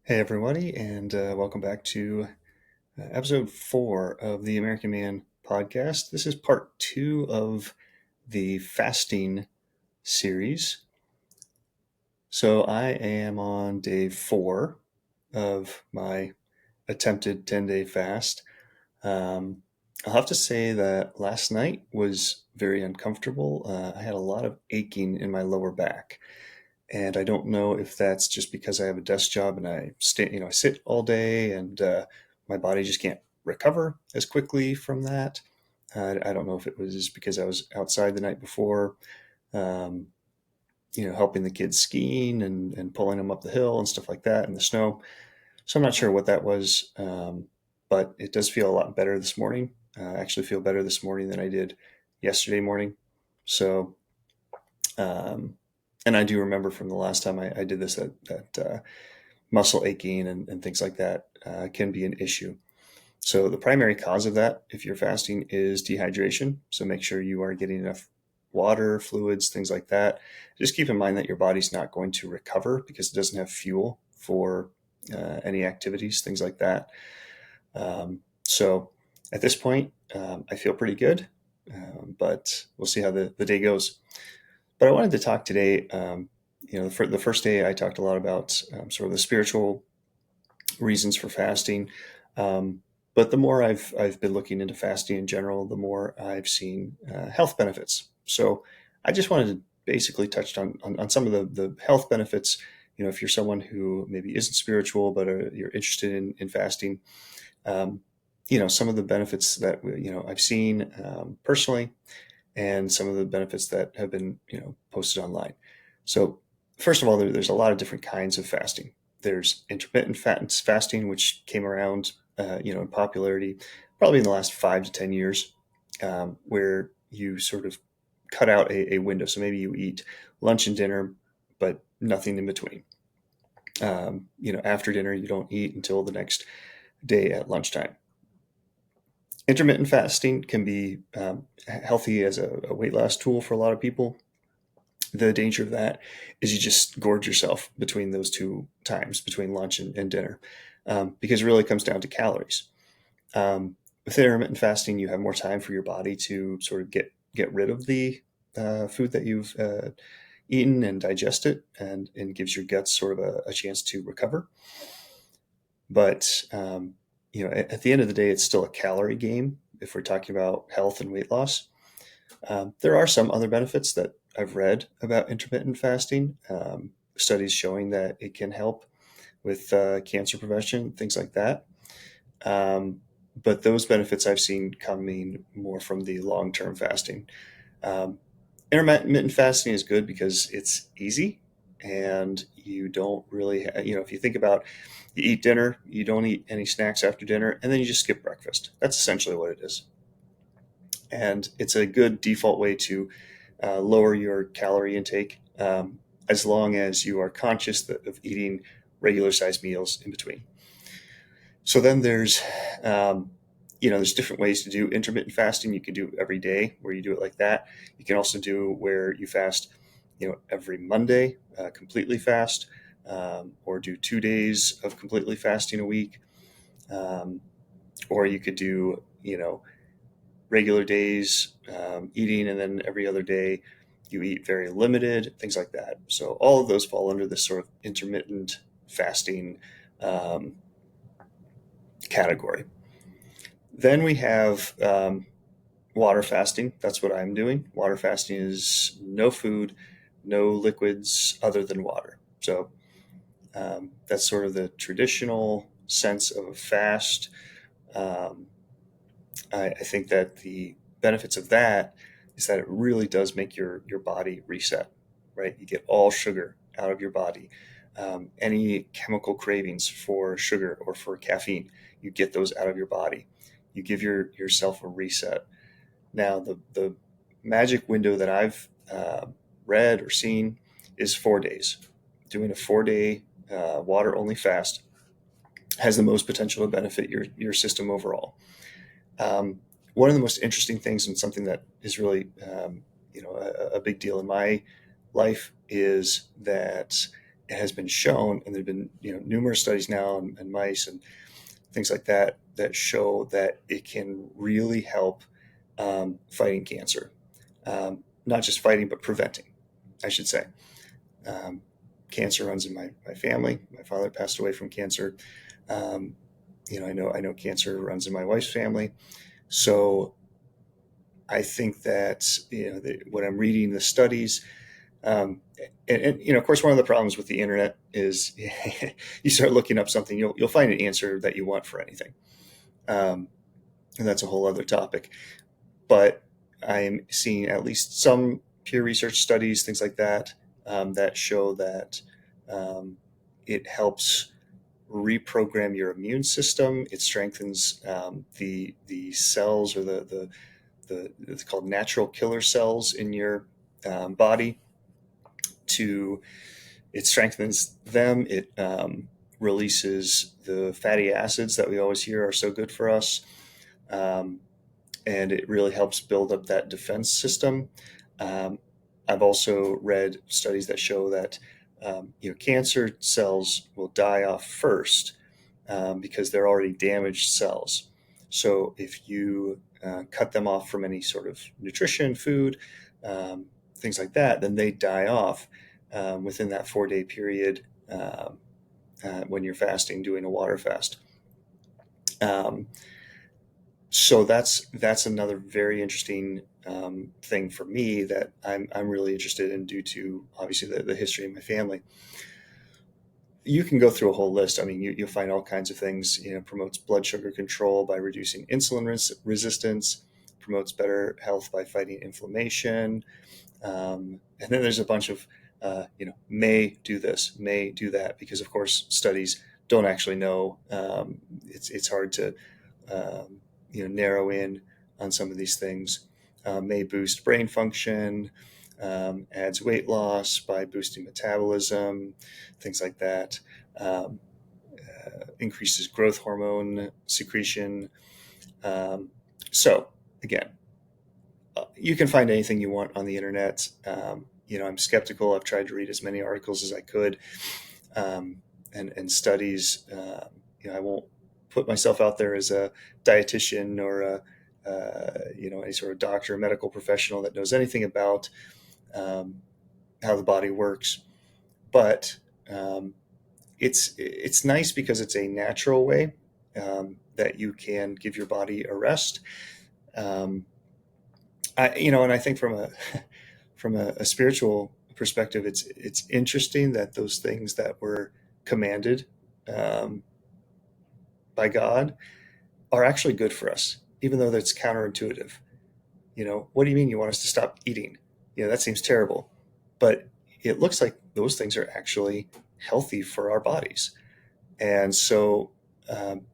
Hey, everybody, and welcome back to episode 4 of the American Man podcast. This is part 2 of the fasting series. So I am on day 4 of my attempted 10-day fast. I'll have to say that last night was very uncomfortable. I had a lot of aching in my lower back. And I don't know if that's just because I have a desk job and I sit all day and my body just can't recover as quickly from that. I don't know if it was because I was outside the night before, um, helping the kids skiing and pulling them up the hill and stuff like that in the snow. So I'm not sure what that was, but it does feel a lot better this morning. I actually feel better this morning than I did yesterday morning. So um, and I do remember from the last time I did this that muscle aching and things like that can be an issue. So the primary cause of that, if you're fasting, is dehydration. So make sure you are getting enough water, fluids, things like that. Just keep in mind that your body's not going to recover because it doesn't have fuel for any activities, things like that. So at this point, I feel pretty good, but we'll see how the day goes. But I wanted to talk today. For the first day, I talked a lot about sort of the spiritual reasons for fasting. But the more I've been looking into fasting in general, the more I've seen health benefits. So I just wanted to basically touch on some of the health benefits. If you're someone who maybe isn't spiritual but you're interested in fasting, um, some of the benefits that I've seen personally and some of the benefits that have been posted online. So first of all, there's a lot of different kinds of fasting. There's intermittent fasting, which came around in popularity probably in the last 5 to 10 years, where you sort of cut out a window. So maybe you eat lunch and dinner, but nothing in between. After dinner, you don't eat until the next day at lunchtime. Intermittent fasting can be healthy as a weight loss tool for a lot of people. The danger of that is you just gorge yourself between those two times, between lunch and dinner, because it really comes down to calories. With intermittent fasting, you have more time for your body to sort of get rid of the food that you've eaten and digest it, and gives your guts sort of a chance to recover. But at the end of the day, it's still a calorie game if we're talking about health and weight loss. There are some other benefits that I've read about intermittent fasting, studies showing that it can help with cancer prevention, things like that. But those benefits I've seen coming more from the long-term fasting. Um, Intermittent fasting is good because it's easy and you don't really, if you think about, you eat dinner, you don't eat any snacks after dinner, and then you just skip breakfast. That's essentially what it is. And it's a good default way to lower your calorie intake, as long as you are conscious of eating regular sized meals in between. So then there's different ways to do intermittent fasting. You can do every day where you do it like that. You can also do where you fast, every Monday, completely fast, or do 2 days of completely fasting a week. Um, or you could do, regular days eating, and then every other day you eat very limited, things like that. So all of those fall under this sort of intermittent fasting um, category. Then we have water fasting. That's what I'm doing. Water fasting is no food, no liquids other than water. So that's sort of the traditional sense of a fast. Um, I think that the benefits of that is that it really does make your body reset, right? You get all sugar out of your body. Any chemical cravings for sugar or for caffeine, you get those out of your body. You give yourself a reset. Now, the magic window that I've read or seen is 4 days. Doing a 4 day water only fast has the most potential to benefit your system overall. Um, One of the most interesting things, and something that is really a big deal in my life, is that it has been shown, and there've been numerous studies now and mice and things like that that show that it can really help fighting cancer. Not just fighting, but preventing, I should say. Um, Cancer runs in my family. My father passed away from cancer. Um, I know cancer runs in my wife's family. So I think that when I'm reading the studies, and of course, one of the problems with the internet is you start looking up something, you'll find an answer that you want for anything, um, and that's a whole other topic. But I'm seeing at least some peer research studies, things like that, that show that um, it helps reprogram your immune system. It strengthens the cells, or the it's called natural killer cells in your body. To It strengthens them. It releases the fatty acids that we always hear are so good for us. Um, and it really helps build up that defense system. Um, I've also read studies that show that cancer cells will die off first because they're already damaged cells. So if you cut them off from any sort of nutrition, food, things like that, then they die off within that 4 day period when you're fasting, doing a water fast. Um, so that's another very interesting thing for me that I'm really interested in, due to obviously the history of my family. You can go through a whole list. I mean, you'll find all kinds of things. Promotes blood sugar control by reducing insulin resistance, promotes better health by fighting inflammation, and then there's a bunch of may do this, may do that, because of course studies don't actually know. It's hard to narrow in on some of these things. May boost brain function, adds weight loss by boosting metabolism, things like that. Um, Increases growth hormone secretion. So again, you can find anything you want on the internet. I'm skeptical. I've tried to read as many articles as I could, and studies. I won't put myself out there as a dietitian or any sort of doctor or medical professional that knows anything about um, how the body works. But it's nice because it's a natural way that you can give your body a rest. Um, and I think from a spiritual perspective, it's interesting that those things that were commanded um, by God are actually good for us, even though that's counterintuitive. What do you mean you want us to stop eating? That seems terrible, but it looks like those things are actually healthy for our bodies. And so, um,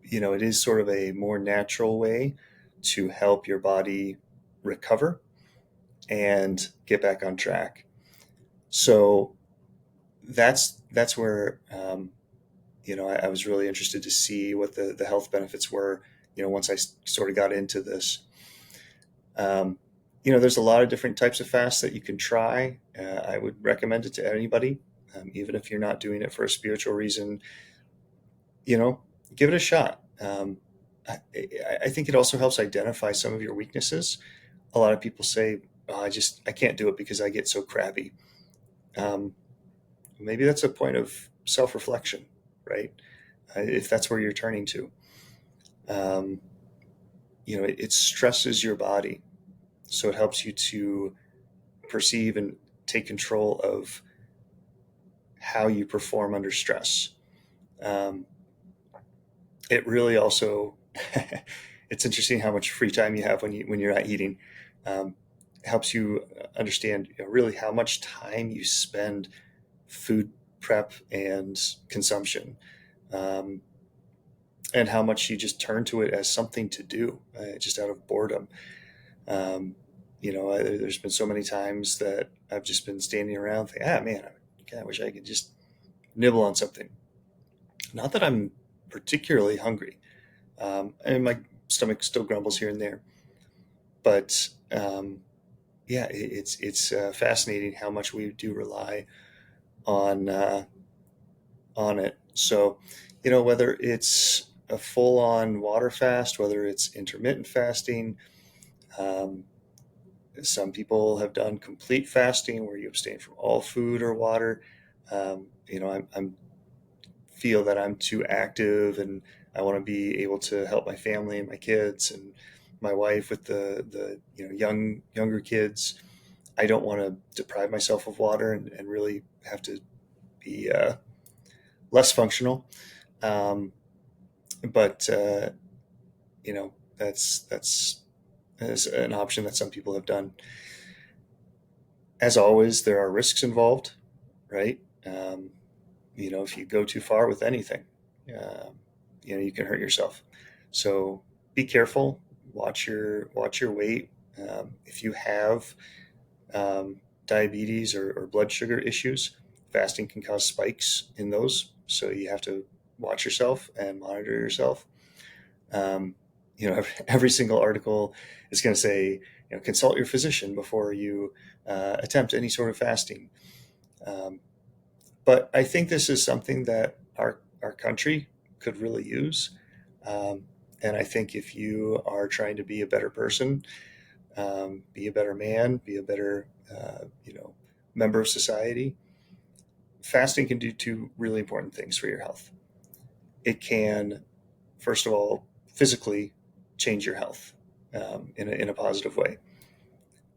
it is sort of a more natural way to help your body recover and get back on track. So that's where I was really interested to see what the health benefits were. Once I sort of got into this, um, there's a lot of different types of fasts that you can try. I would recommend it to anybody, even if you're not doing it for a spiritual reason. You know, give it a shot. I, I think it also helps identify some of your weaknesses. A lot of people say, oh, I can't do it because I get so crabby. Um, Maybe that's a point of self-reflection, right? If that's where you're turning to, um, it stresses your body, so it helps you to perceive and take control of how you perform under stress. Um, it really also, it's interesting how much free time you have when you're not eating. Um, Helps you understand really how much time you spend food prep and consumption, um, and how much you just turn to it as something to do, just out of boredom. Um, there's been so many times that I've just been standing around thinking, man, I wish I could just nibble on something. Not that I'm particularly hungry, and my stomach still grumbles here and there, but yeah, it's fascinating how much we do rely on on it. So, whether it's a full-on water fast, whether it's intermittent fasting, um, some people have done complete fasting where you abstain from all food or water. I'm feel that I'm too active and I want to be able to help my family and my kids and my wife with the younger kids. I don't want to deprive myself of water and really have to be less functional. Um, but that's an option that some people have done. As always, there are risks involved, right? If you go too far with anything, um, you can hurt yourself. So be careful. Watch your weight. If you have diabetes or blood sugar issues, fasting can cause spikes in those. So you have to watch yourself and monitor yourself. Um, every single article is going to say, consult your physician before you attempt any sort of fasting. Um, but I think this is something that our country could really use. Um, and I think if you are trying to be a better person, be a better man, be a better member of society, fasting can do two really important things for your health. It can, first of all, physically change your health in a positive way.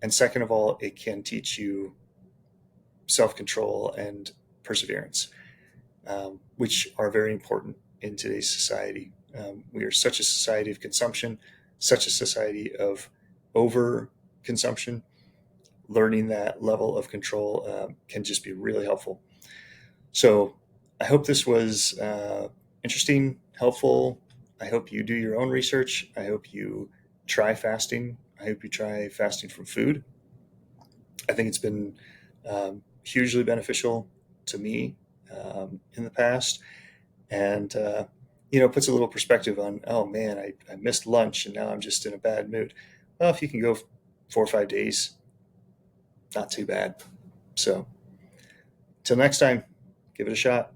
And second of all, it can teach you self control and perseverance, which are very important in today's society. We are such a society of consumption, such a society of over consumption. Learning that level of control can just be really helpful. So I hope this was interesting, helpful. I hope you do your own research. I hope you try fasting. I hope you try fasting from food. I think it's been hugely beneficial to me in the past, and puts a little perspective on, oh man, I missed lunch and now I'm just in a bad mood. Well, if you can go 4 or 5 days, not too bad. So till next time, give it a shot.